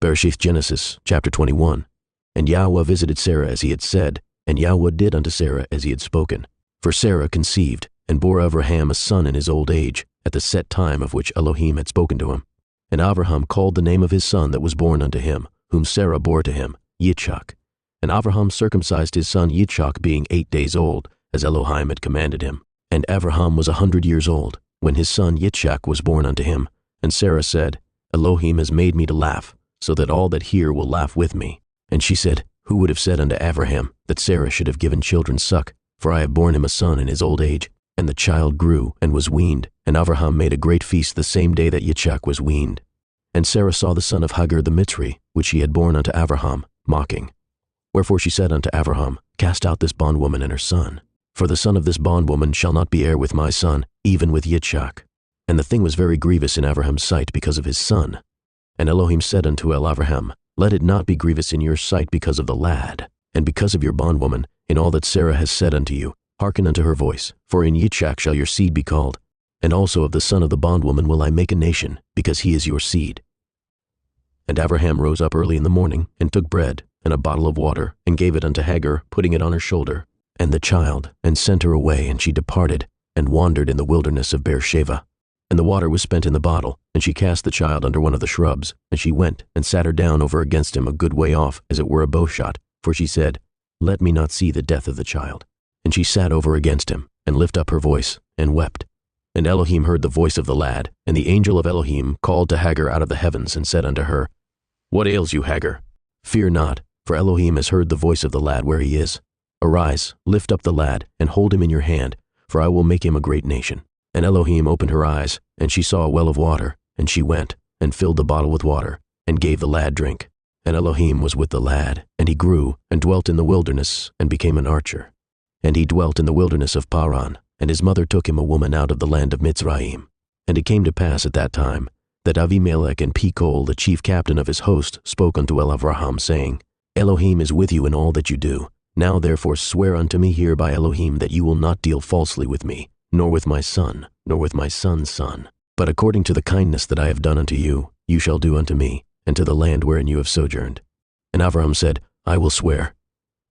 BERE'SHIYTH Genesis chapter 21. And Yahweh visited Sarah as he had said, and Yahweh did unto Sarah as he had spoken. For Sarah conceived, and bore Abraham a son in his old age, at the set time of which Elohim had spoken to him. And Abraham called the name of his son that was born unto him, whom Sarah bore to him, Yitzchak. And Abraham circumcised his son Yitzchak, being 8 days old, as Elohim had commanded him. And Abraham was 100 years old, when his son Yitzchak was born unto him. And Sarah said, Elohim has made me to laugh, so that all that hear will laugh with me. And she said, Who would have said unto Abraham that Sarah should have given children suck? For I have borne him a son in his old age. And the child grew and was weaned, and Abraham made a great feast the same day that Yitzchak was weaned. And Sarah saw the son of Hagar the Mitzri, which she had borne unto Abraham, mocking. Wherefore she said unto Abraham, Cast out this bondwoman and her son. For the son of this bondwoman shall not be heir with my son, even with Yitzchak. And the thing was very grievous in Abraham's sight because of his son. And Elohim said unto Abraham, Let it not be grievous in your sight because of the lad, and because of your bondwoman, in all that Sarah has said unto you. Hearken unto her voice, for in Yitzchak shall your seed be called. And also of the son of the bondwoman will I make a nation, because he is your seed. And Abraham rose up early in the morning, and took bread, and a bottle of water, and gave it unto Hagar, putting it on her shoulder, and the child, and sent her away, and she departed, and wandered in the wilderness of Beersheba. And the water was spent in the bottle, and she cast the child under one of the shrubs, and she went, and sat her down over against him a good way off, as it were a bowshot, for she said, Let me not see the death of the child. And she sat over against him, and lifted up her voice, and wept. And Elohim heard the voice of the lad, and the angel of Elohim called to Hagar out of the heavens, and said unto her, What ails you, Hagar? Fear not, for Elohim has heard the voice of the lad where he is. Arise, lift up the lad, and hold him in your hand, for I will make him a great nation. And Elohim opened her eyes, and she saw a well of water, and she went, and filled the bottle with water, and gave the lad drink. And Elohim was with the lad, and he grew, and dwelt in the wilderness, and became an archer. And he dwelt in the wilderness of Paran, and his mother took him a woman out of the land of Mitzrayim. And it came to pass at that time, that Avimelech and Pekol, the chief captain of his host, spoke unto Abraham, saying, Elohim is with you in all that you do. Now therefore swear unto me here by Elohim that you will not deal falsely with me, nor with my son, nor with my son's son. But according to the kindness that I have done unto you, you shall do unto me, and to the land wherein you have sojourned. And Abraham said, I will swear.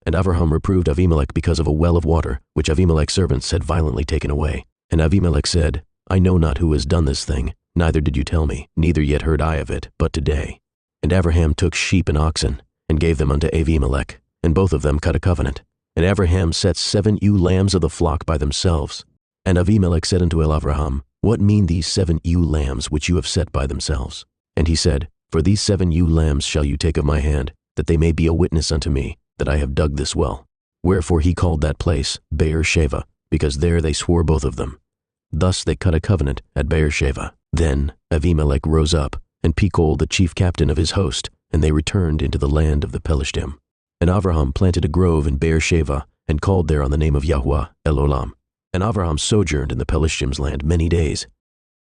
And Abraham reproved Avimelech because of a well of water, which Avimelech's servants had violently taken away. And Avimelech said, I know not who has done this thing, neither did you tell me, neither yet heard I of it, but today. And Abraham took sheep and oxen, and gave them unto Avimelech, and both of them cut a covenant. And Abraham set 7 ewe lambs of the flock by themselves. And Avimelech said unto Abraham, What mean these 7 ewe lambs which you have set by themselves? And he said, For these 7 ewe lambs shall you take of my hand, that they may be a witness unto me, that I have dug this well. Wherefore he called that place Beersheba, because there they swore both of them. Thus they cut a covenant at Beersheba. Then Avimelech rose up, and Pekol the chief captain of his host, and they returned into the land of the Pelishtim. And Abraham planted a grove in Beersheba, and called there on the name of Yahweh, Elolam. And Abraham sojourned in the Pelishtim's land many days,